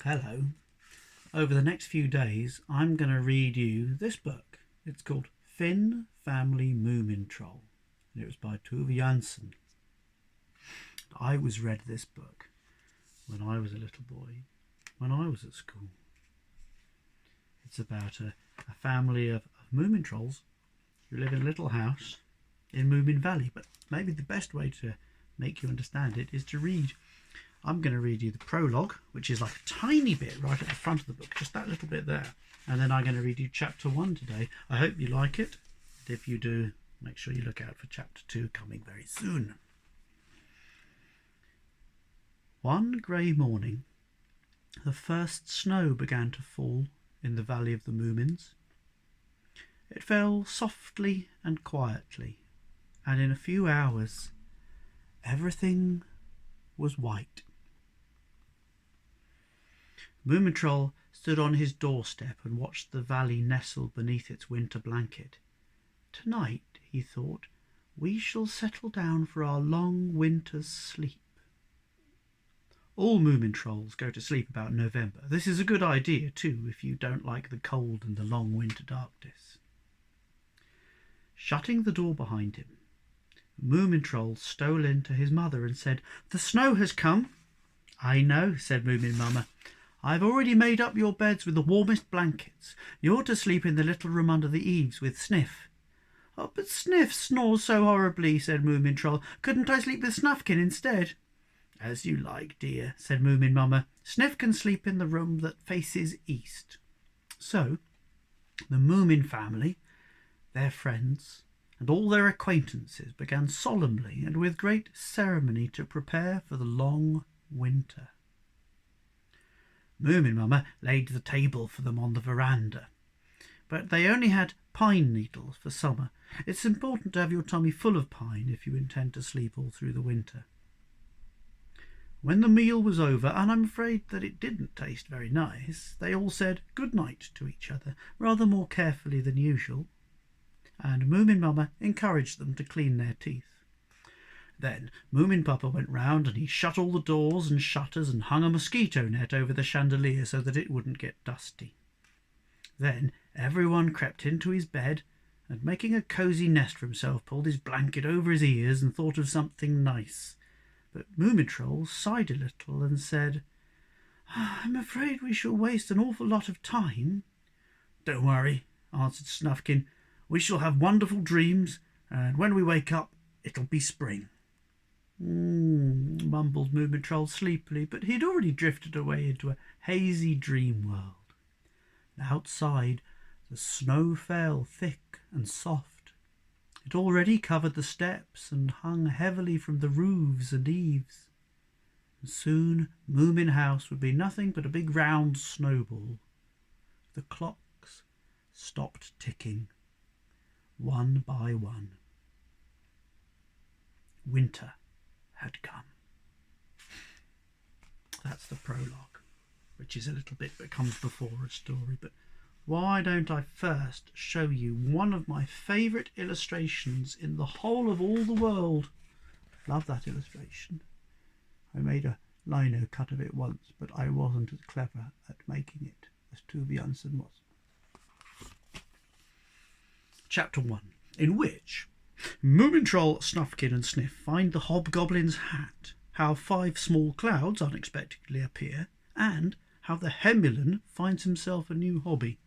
Hello. Over the next few days, I'm going to read you this book. It's called Family Moomintroll, and it was by Tove Jansson. I was read this book when I was a little boy, when I was at school. It's about a family of Moomintrolls who live in a little house in Moomin Valley, but maybe the best way to make you understand it is to read. I'm going to read you the prologue, which is like a tiny bit right at the front of the book, just that little bit there. And then I'm going to read you chapter 1 today. I hope you like it. And if you do, make sure you look out for chapter 2 coming very soon. One grey morning, the first snow began to fall in the Valley of the Moomins. It fell softly and quietly, and in a few hours, everything was white. Moomintroll stood on his doorstep and watched the valley nestle beneath its winter blanket. Tonight, he thought, we shall settle down for our long winter's sleep. All Moomintrolls go to sleep about November. This is a good idea, too, if you don't like the cold and the long winter darkness. Shutting the door behind him, Moomintroll stole in to his mother and said, "The snow has come." "I know," said Moomin Mama. "I've already made up your beds with the warmest blankets. You're to sleep in the little room under the eaves with Sniff." "Oh, but Sniff snores so horribly," said Moomintroll. "Couldn't I sleep with Snufkin instead?" "As you like, dear," said Moomin Mama. "Sniff can sleep in the room that faces east." So the Moomin family, their friends, and all their acquaintances began solemnly and with great ceremony to prepare for the long winter. Moomin Mama laid the table for them on the veranda, but they only had pine needles for summer. It's important to have your tummy full of pine if you intend to sleep all through the winter. When the meal was over, and I'm afraid that it didn't taste very nice, they all said good night to each other, rather more carefully than usual, and Moomin Mama encouraged them to clean their teeth. Then Moomin Papa went round and he shut all the doors and shutters and hung a mosquito net over the chandelier so that it wouldn't get dusty. Then everyone crept into his bed and, making a cosy nest for himself, pulled his blanket over his ears and thought of something nice. But Moomintroll sighed a little and said, "I'm afraid we shall waste an awful lot of time." "Don't worry," answered Snufkin. "We shall have wonderful dreams, and when we wake up, it'll be spring." Mumbled Moomintroll sleepily, but he'd already drifted away into a hazy dream world. Outside, the snow fell thick and soft. It already covered the steps and hung heavily from the roofs and eaves. And soon Moomin House would be nothing but a big round snowball. The clocks stopped ticking, one by one. Winter had come. That's the prologue, which is a little bit that comes before a story. But why don't I first show you one of my favourite illustrations in the whole of all the world? Love that illustration. I made a lino cut of it once, but I wasn't as clever at making it as Tove Jansson was. Chapter 1, in which Moomintroll, Snufkin and Sniff find the Hobgoblin's hat, how 5 small clouds unexpectedly appear, and how the Hemulen finds himself a new hobby.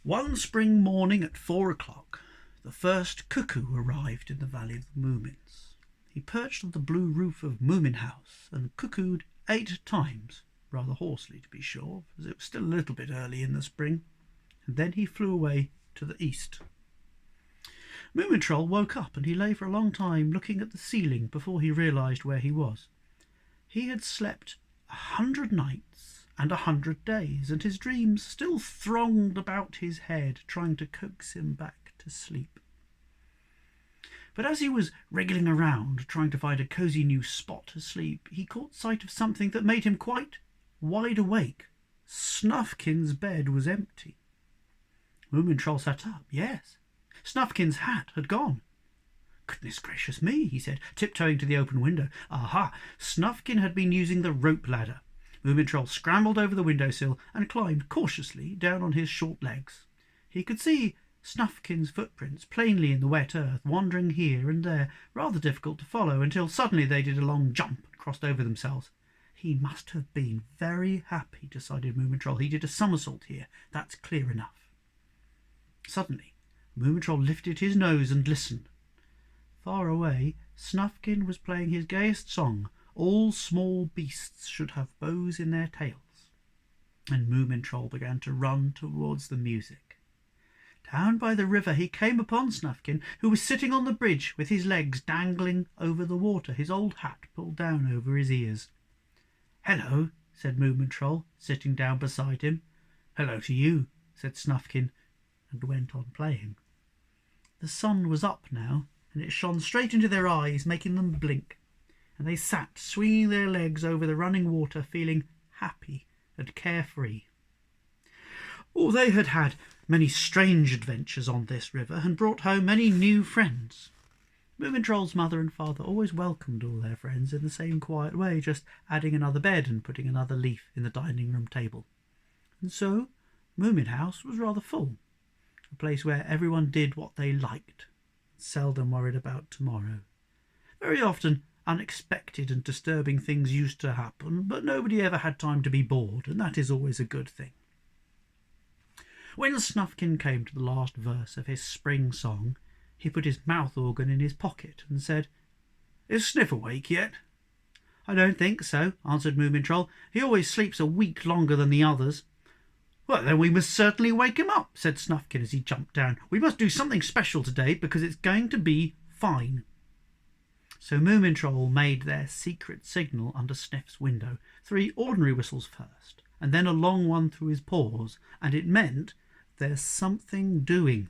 One spring morning at 4 o'clock, the first cuckoo arrived in the Valley of the Moomins. He perched on the blue roof of Moomin House and cuckooed 8 times, rather hoarsely to be sure, as it was still a little bit early in the spring, and then he flew away to the east. Moomintroll woke up and he lay for a long time looking at the ceiling before he realised where he was. He had slept 100 nights and 100 days, and his dreams still thronged about his head, trying to coax him back to sleep. But as he was wriggling around, trying to find a cosy new spot to sleep, he caught sight of something that made him quite wide awake. Snufkin's bed was empty. Moomintroll sat up. Yes, Snufkin's hat had gone. Goodness gracious me, he said, tiptoeing to the open window. Aha! Snufkin had been using the rope ladder. Moomintroll scrambled over the windowsill and climbed cautiously down on his short legs. He could see Snufkin's footprints plainly in the wet earth, wandering here and there, rather difficult to follow, until suddenly they did a long jump and crossed over themselves. He must have been very happy, decided Moomintroll. He did a somersault here, that's clear enough. Suddenly, Moomintroll lifted his nose and listened. Far away, Snufkin was playing his gayest song, All Small Beasts Should Have Bows in Their Tails. And Moomintroll began to run towards the music. Down by the river he came upon Snufkin, who was sitting on the bridge with his legs dangling over the water, his old hat pulled down over his ears. "Hello," said Moomintroll, sitting down beside him. "Hello to you," said Snufkin, and went on playing. The sun was up now, and it shone straight into their eyes, making them blink, and they sat swinging their legs over the running water, feeling happy and carefree. Oh, they had had many strange adventures on this river, and brought home many new friends. Moomintroll's mother and father always welcomed all their friends in the same quiet way, just adding another bed and putting another leaf in the dining-room table. And so Moomin House was rather full, a place where everyone did what they liked, seldom worried about tomorrow. Very often unexpected and disturbing things used to happen, but nobody ever had time to be bored, and that is always a good thing. When Snufkin came to the last verse of his spring song, he put his mouth organ in his pocket and said, "Is Sniff awake yet?" "I don't think so," answered Moomintroll. "He always sleeps a week longer than the others." "Well, then we must certainly wake him up," said Snufkin as he jumped down. "We must do something special today, because it's going to be fine." So Moomintroll made their secret signal under Sniff's window, 3 ordinary whistles first, and then a long one through his paws, and it meant, "There's something doing."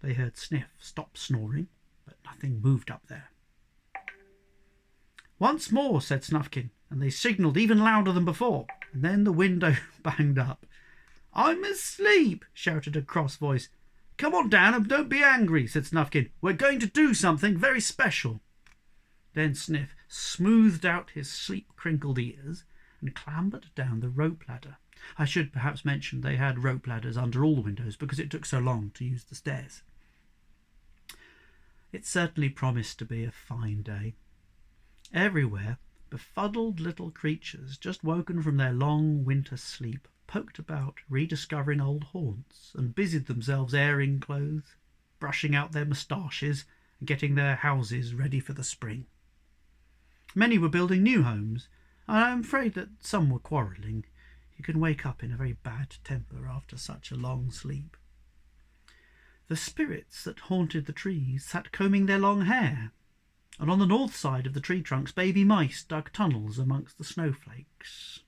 They heard Sniff stop snoring, but nothing moved up there. "Once more," said Snufkin, and they signalled even louder than before, and then the window banged up. "I'm asleep," shouted a cross voice. "Come on down and don't be angry," said Snufkin. "We're going to do something very special." Then Sniff smoothed out his sleep-crinkled ears and clambered down the rope ladder. I should perhaps mention they had rope ladders under all the windows because it took so long to use the stairs. It certainly promised to be a fine day. Everywhere, befuddled little creatures, just woken from their long winter sleep, poked about, rediscovering old haunts, and busied themselves airing clothes, brushing out their moustaches, and getting their houses ready for the spring. Many were building new homes, and I am afraid that some were quarrelling. You can wake up in a very bad temper after such a long sleep. The spirits that haunted the trees sat combing their long hair, and on the north side of the tree trunks baby mice dug tunnels amongst the snowflakes.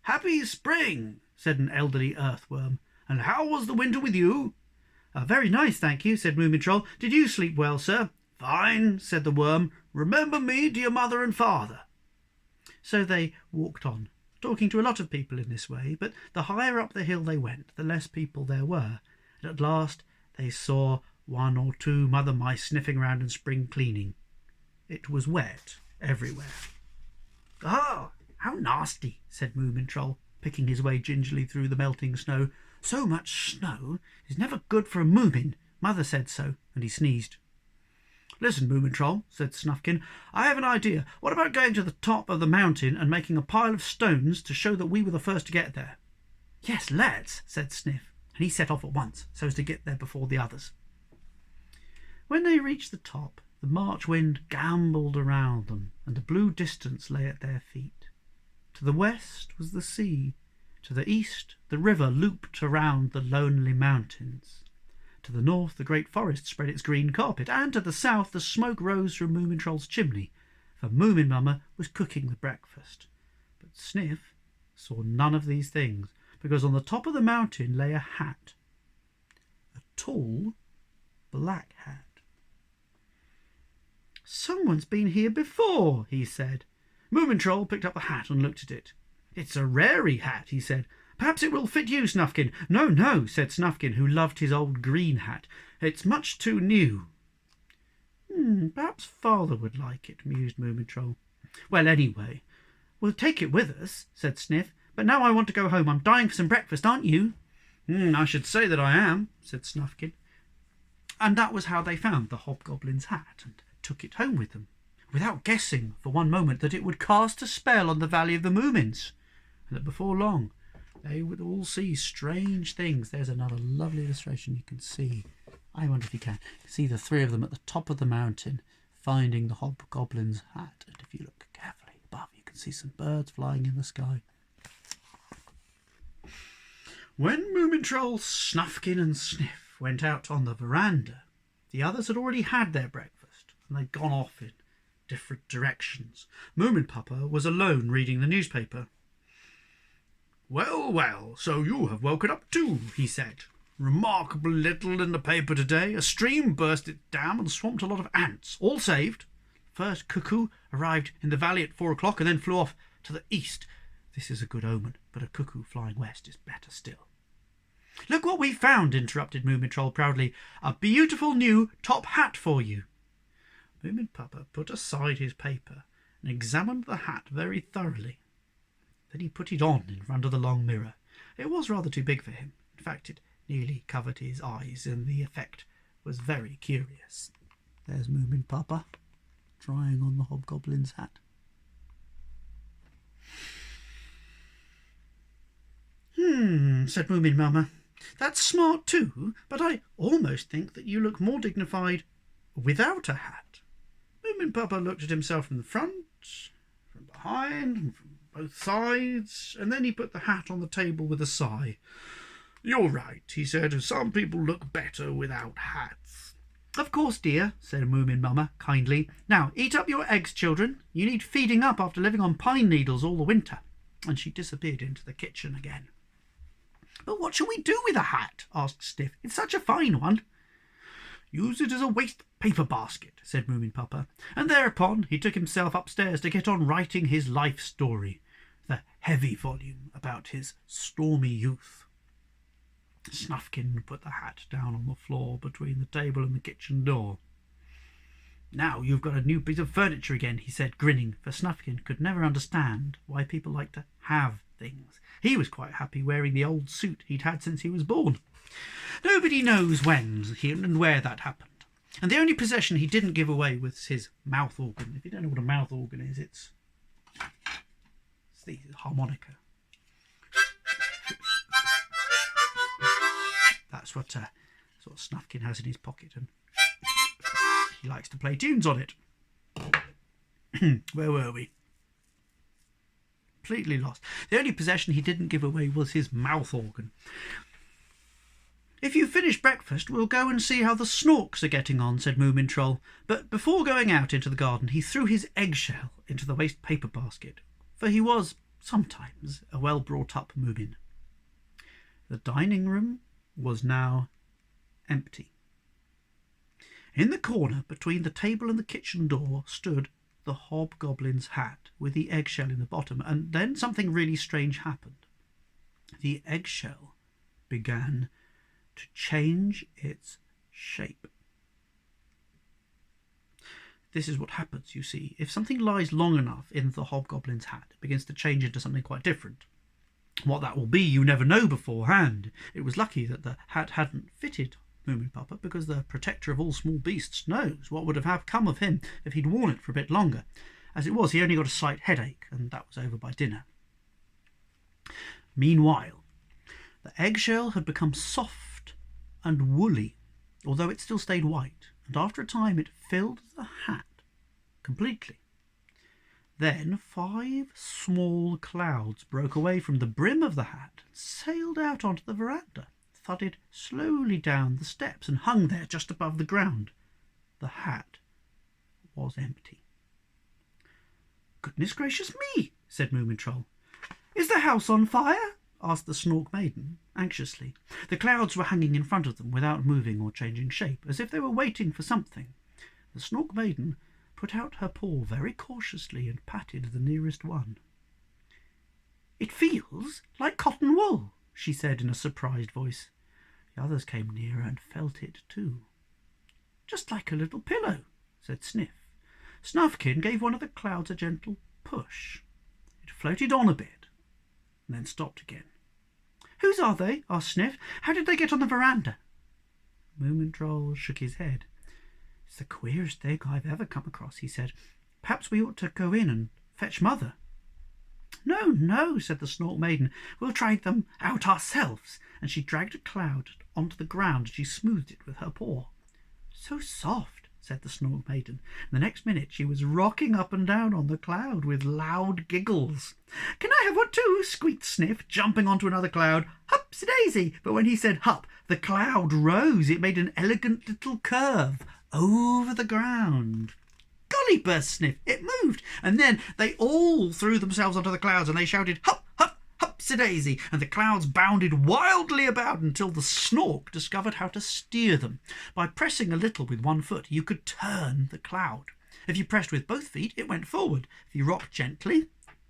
"Happy spring," said an elderly earthworm. "And how was the winter with you?" "Very nice, thank you," said Moomintroll. "Did you sleep well, sir?" "Fine," said the worm. "Remember me to your mother and father." So they walked on, talking to a lot of people in this way, but the higher up the hill they went, the less people there were, and at last they saw 1 or 2 mother mice sniffing round and spring cleaning. It was wet everywhere. "Oh, how nasty," said Moomintroll, picking his way gingerly through the melting snow. "So much snow is never good for a Moomin. Mother said so," and he sneezed. "Listen, Moomintroll," said Snufkin, "I have an idea. What about going to the top of the mountain and making a pile of stones to show that we were the first to get there?" "Yes, let's," said Sniff, and he set off at once so as to get there before the others. When they reached the top, the March wind gambolled around them, and the blue distance lay at their feet. To the west was the sea. To the east, the river looped around the lonely mountains. To the north, the great forest spread its green carpet, and to the south, the smoke rose from Moomintroll's chimney, for Moomin Mama was cooking the breakfast. But Sniff saw none of these things, because on the top of the mountain lay a hat, a tall black hat. "Someone's been here before," he said. Moomintroll picked up the hat and looked at it. "It's a rarey hat," he said. "Perhaps it will fit you, Snufkin." "No, no," said Snufkin, who loved his old green hat. "It's much too new." Perhaps Father would like it, mused Moomintroll. Well, anyway, we'll take it with us, said Sniff. But now I want to go home. I'm dying for some breakfast, aren't you? I should say that I am, said Snufkin. And that was how they found the Hobgoblin's hat and took it home with them, without guessing for one moment that it would cast a spell on the Valley of the Moomins, and that before long they would all see strange things. There's another lovely illustration you can see. I wonder if you can see the three of them at the top of the mountain finding the Hobgoblin's hat. And if you look carefully above, you can see some birds flying in the sky. When Moomintroll, Snufkin and Sniff went out on the veranda, the others had already had their breakfast and they'd gone off in different directions. Moominpapa was alone reading the newspaper. "Well, well, so you have woken up too," he said. "Remarkable little in the paper today. A stream burst its dam and swamped a lot of ants. All saved. First cuckoo arrived in the valley at 4 o'clock and then flew off to the east. This is a good omen, but a cuckoo flying west is better still." "Look what we found," interrupted Moomintroll proudly. "A beautiful new top hat for you." Moominpapa put aside his paper and examined the hat very thoroughly. Then he put it on in front of the long mirror. It was rather too big for him. In fact, it nearly covered his eyes, and the effect was very curious. There's Moominpapa trying on the Hobgoblin's hat. Said Moomin-Mama. "That's smart too, but I almost think that you look more dignified without a hat." Moomin-Papa looked at himself from the front, from behind, and from both sides, and then he put the hat on the table with a sigh. "You're right," he said. "Some people look better without hats." "Of course, dear," said Moomin-Mama kindly. "Now, eat up your eggs, children. You need feeding up after living on pine needles all the winter." And she disappeared into the kitchen again. "But what shall we do with a hat?" asked Sniff. "It's such a fine one." "Use it as a waste paper basket," said Moominpapa, and thereupon he took himself upstairs to get on writing his life story, the heavy volume about his stormy youth. Snufkin put the hat down on the floor between the table and the kitchen door. "Now you've got a new piece of furniture again," he said, grinning, for Snufkin could never understand why people like to have things. He was quite happy wearing the old suit he'd had since he was born. Nobody knows when and where that happened. And the only possession he didn't give away was his mouth organ. If you don't know what a mouth organ is, it's the harmonica. That's what Snufkin has in his pocket, and he likes to play tunes on it. Where were we? Completely lost. The only possession he didn't give away was his mouth organ. "If you finish breakfast, we'll go and see how the Snorks are getting on," said Moomintroll. But before going out into the garden, he threw his eggshell into the waste paper basket, for he was sometimes a well-brought-up Moomin. The dining room was now empty. In the corner between the table and the kitchen door stood the Hobgoblin's hat with the eggshell in the bottom, and then something really strange happened. The eggshell began to change its shape. This is what happens, you see. If something lies long enough in the Hobgoblin's hat, it begins to change into something quite different. What that will be, you never know beforehand. It was lucky that the hat hadn't fitted Moominpapa, because the protector of all small beasts knows what would have come of him if he'd worn it for a bit longer. As it was, he only got a slight headache, and that was over by dinner. Meanwhile, the eggshell had become soft and woolly, although it still stayed white, and after a time it filled the hat completely. Then 5 small clouds broke away from the brim of the hat and sailed out onto the veranda, thudded slowly down the steps, and hung there just above the ground. The hat was empty. "Goodness gracious me," said Moomintroll. "Is the house on fire?" asked the Snork Maiden anxiously. The clouds were hanging in front of them without moving or changing shape, as if they were waiting for something. The Snork Maiden put out her paw very cautiously and patted the nearest one. "It feels like cotton wool," she said in a surprised voice. The others came nearer and felt it too. "Just like a little pillow," said Sniff. Snufkin gave one of the clouds a gentle push. It floated on a bit, and then stopped again. "Whose are they?" asked Sniff. "How did they get on the veranda?" Moomintroll shook his head. "It's the queerest thing I've ever come across," he said. "Perhaps we ought to go in and fetch Mother." "No, no," said the Snork Maiden. "We'll try them out ourselves." And she dragged a cloud onto the ground and she smoothed it with her paw. "So soft," said the Snork Maiden. And the next minute she was rocking up and down on the cloud with loud giggles. "Can I have one too?" squeaked Sniff, jumping onto another cloud. "Hupsy-daisy!" But when he said hup, the cloud rose. It made an elegant little curve over the ground. "Golly," burst Sniff, "it moved!" And then they all threw themselves onto the clouds and they shouted, "Hup, hup, hupsy-daisy!" And the clouds bounded wildly about until the Snork discovered how to steer them. By pressing a little with one foot, you could turn the cloud. If you pressed with both feet, it went forward. If you rocked gently,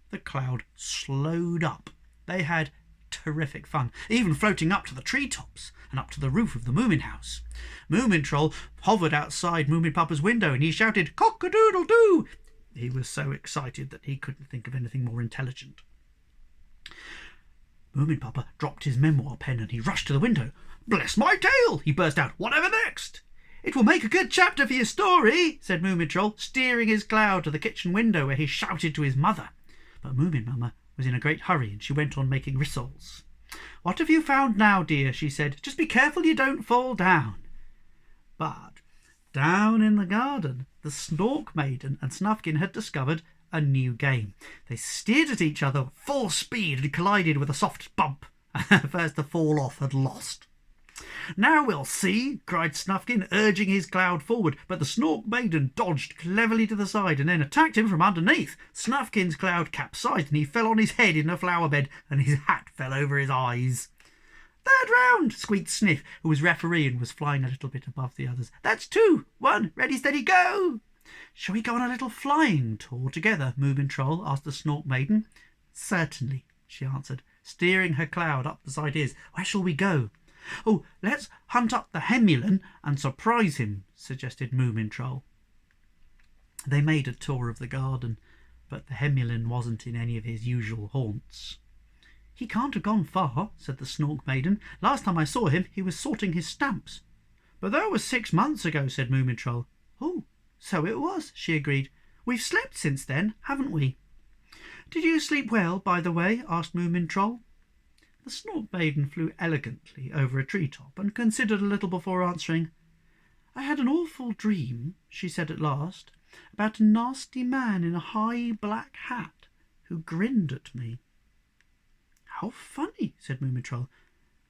the cloud slowed up. They had terrific fun, even floating up to the treetops and up to the roof of the Moomin house. Moomintroll hovered outside Moomin Papa's window and he shouted, "Cock-a-doodle-doo!" He was so excited that he couldn't think of anything more intelligent. Moomin Papa dropped his memoir pen and he rushed to the window. "Bless my tail!" he burst out. "Whatever next?" "It will make a good chapter for your story," said Moomintroll, steering his cloud to the kitchen window where he shouted to his mother. But Moomin Mama was in a great hurry and she went on making rissoles. "What have you found now, dear?" she said. "Just be careful you don't fall down." But down in the garden, the Snork Maiden and Snufkin had discovered a new game. They steered at each other full speed and collided with a soft bump. First to fall off had lost. "Now we'll see," cried Snufkin, urging his cloud forward, but the Snork Maiden dodged cleverly to the side and then attacked him from underneath. Snufkin's cloud capsized and he fell on his head in a flower bed and his hat fell over his eyes. "Third round," squeaked Sniff, who was referee and was flying a little bit above the others. "That's 2, 1, ready, steady, go!" "Shall we go on a little flying tour together, Moomintroll?" asked the Snork Maiden. "Certainly," she answered, steering her cloud up beside his. "Where shall we go?" "Oh, let's hunt up the Hemulen and surprise him," suggested Moomintroll. They made a tour of the garden, but the Hemulen wasn't in any of his usual haunts. "He can't have gone far," said the Snork Maiden. "Last time I saw him, he was sorting his stamps." "But that was 6 months ago," said Moomintroll. "Oh, so it was," she agreed. "We've slept since then, haven't we?" "Did you sleep well, by the way?" asked Moomintroll. The Snork Maiden flew elegantly over a treetop and considered a little before answering. "I had an awful dream," she said at last, "about a nasty man in a high black hat who grinned at me." "How funny," said Moomintroll.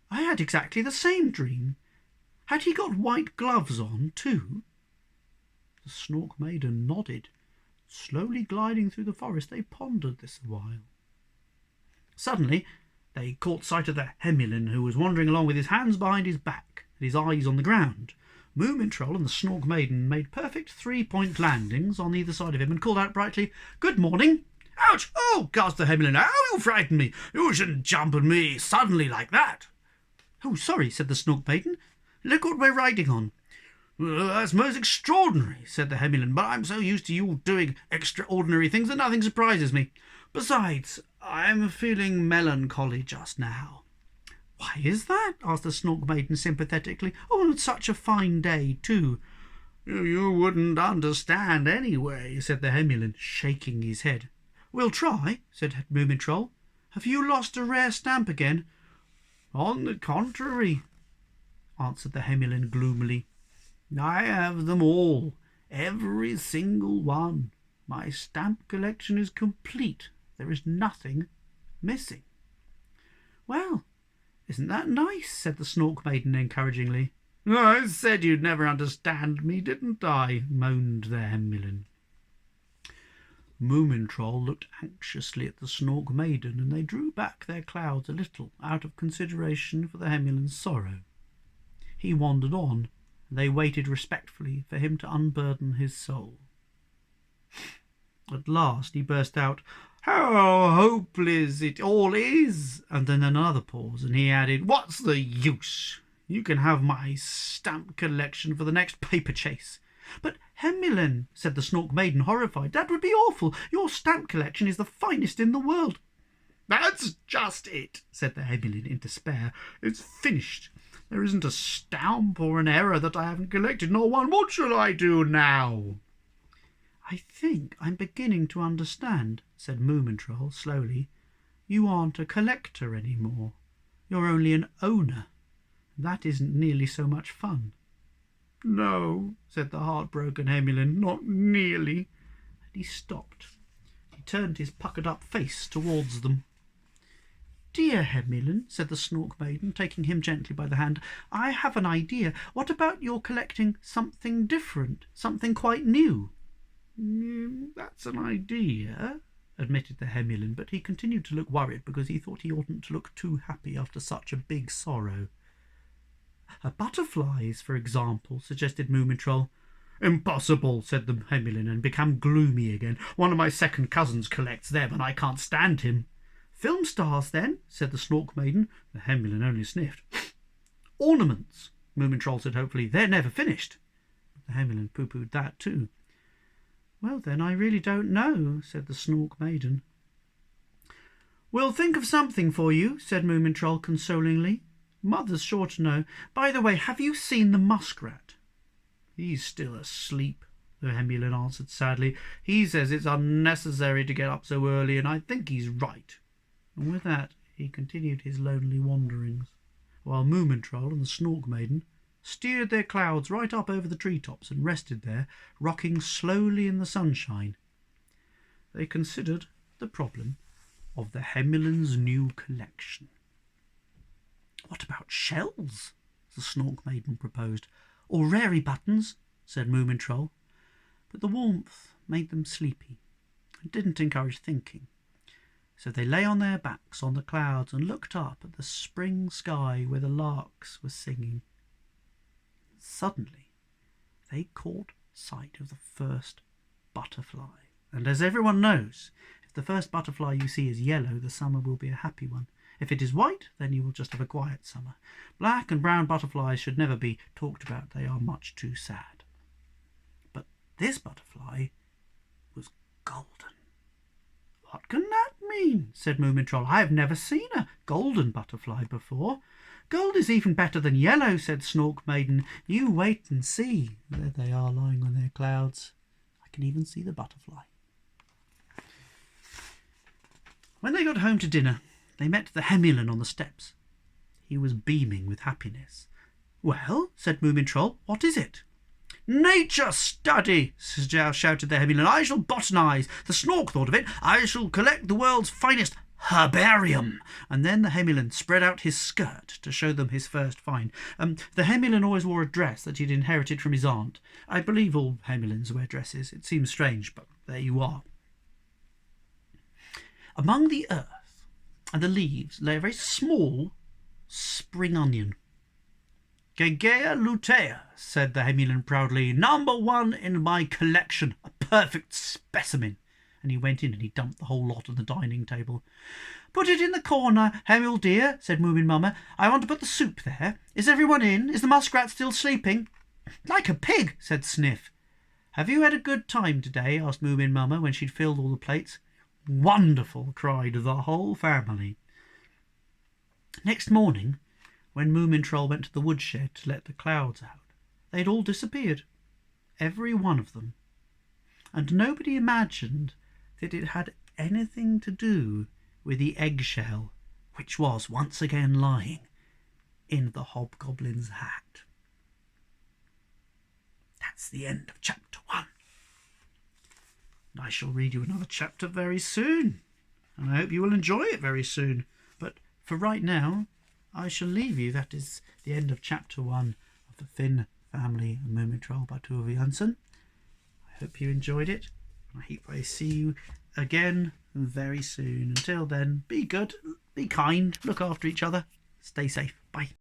"I had exactly the same dream. Had he got white gloves on too?" The Snork Maiden nodded. Slowly gliding through the forest, they pondered this a while. Suddenly they caught sight of the Hemulen, who was wandering along with his hands behind his back and his eyes on the ground. Moomintroll and the Snork Maiden made perfect 3-point landings on either side of him and called out brightly, "Good morning!" "Ouch! Oh!" gasped the Hemulen. "How you frightened me! You shouldn't jump at me suddenly like that." "Oh, sorry," said the Snork Maiden. "Look what we're riding on." "That's most extraordinary," said the Hemulen, "but I'm so used to you doing extraordinary things that nothing surprises me. Besides, I'm feeling melancholy just now." "Why is that?" asked the Snork Maiden sympathetically. "Oh, it's such a fine day, too." "You wouldn't understand anyway," said the Hemulen, shaking his head. "We'll try," said Moomintroll. "Have you lost a rare stamp again?" "On the contrary," answered the Hemulen gloomily. "I have them all, every single one. My stamp collection is complete. There is nothing missing." "Well, isn't that nice?" said the Snork Maiden encouragingly. "I said you'd never understand me, didn't I?" moaned the Hemulen. Moomintroll looked anxiously at the Snork Maiden, and they drew back their clouds a little out of consideration for the Hemulen's sorrow. He wandered on, and they waited respectfully for him to unburden his soul. At last he burst out, "How hopeless it all is!" And then another pause, and he added, "What's the use? You can have my stamp collection for the next paper chase. "But Hemulen," said the Snork Maiden, horrified, "that would be awful. Your stamp collection is the finest in the world." "That's just it," said the Hemulen in despair. "It's finished. There isn't a stamp or an error that I haven't collected, not one. What shall I do now?" "I think I'm beginning to understand," said Moomintroll slowly. "You aren't a collector any more. You're only an owner. That isn't nearly so much fun." "No," said the heartbroken Hemulen, "not nearly." And he stopped. He turned his puckered-up face towards them. "Dear Hemulen," said the Snork Maiden, taking him gently by the hand, "I have an idea. What about your collecting something different, something quite new?" "That's an idea," admitted the Hemulen, but he continued to look worried because he thought he oughtn't to look too happy after such a big sorrow. "Butterflies, for example," suggested Moomintroll. "Impossible," said the Hemulen, and became gloomy again. "One of my second cousins collects them, and I can't stand him." "Film stars, then," said the Snork Maiden. The Hemulen only sniffed. "Ornaments," Moomintroll said hopefully. "They're never finished." The Hemulen pooh-poohed that too. "Well, then, I really don't know," said the Snork Maiden. "We'll think of something for you," said Moomintroll consolingly. "Mother's sure to know. By the way, have you seen the muskrat?" "He's still asleep," the Hemulen answered sadly. "He says it's unnecessary to get up so early, and I think he's right." And with that he continued his lonely wanderings, while Moomintroll and the Snork Maiden steered their clouds right up over the treetops and rested there, rocking slowly in the sunshine. They considered the problem of the Hemulen's new collection. "What about shells?" the Snork Maiden proposed. "Or rarey buttons," said Moomintroll. But the warmth made them sleepy and didn't encourage thinking. So they lay on their backs on the clouds and looked up at the spring sky where the larks were singing. Suddenly they caught sight of the first butterfly. And as everyone knows, if the first butterfly you see is yellow, the summer will be a happy one. If it is white, then you will just have a quiet summer. Black and brown butterflies should never be talked about. They are much too sad. But this butterfly was golden. "What can that mean?" said Moomintroll. "I have never seen a golden butterfly before." "Gold is even better than yellow," said Snork Maiden. "You wait and see." There they are lying on their clouds. I can even see the butterfly. When they got home to dinner, they met the Hemulen on the steps. He was beaming with happiness. "Well," said Moomintroll, "what is it?" "Nature study," shouted the Hemulen. "I shall botanise. The Snork thought of it. I shall collect the world's finest herbarium." And then the Hemulen spread out his skirt to show them his first find. The Hemulen always wore a dress that he'd inherited from his aunt. I believe all Hemulens wear dresses. It seems strange, but there you are. Among the earth and the leaves lay a very small spring onion. "Gegea lutea," said the Hemulen proudly. "#1 in my collection. A perfect specimen." And he went in and he dumped the whole lot on the dining table. "Put it in the corner, Hemul dear," said Moomin Mamma. "I want to put the soup there. Is everyone in? Is the muskrat still sleeping?" "Like a pig," said Sniff. "Have you had a good time today?" asked Moomin Mamma when she'd filled all the plates. "Wonderful," cried the whole family. Next morning, when Moomintroll went to the woodshed to let the clouds out, they'd all disappeared, every one of them, and nobody imagined that it had anything to do with the eggshell, which was once again lying in the Hobgoblin's hat. That's the end of chapter 1. And I shall read you another chapter very soon, and I hope you will enjoy it very soon. But for right now, I shall leave you. That is the end of chapter 1 of the Family Moomintroll by Tove Jansson. I hope you enjoyed it. I hope I see you again very soon. Until then, be good, be kind, look after each other, stay safe. Bye.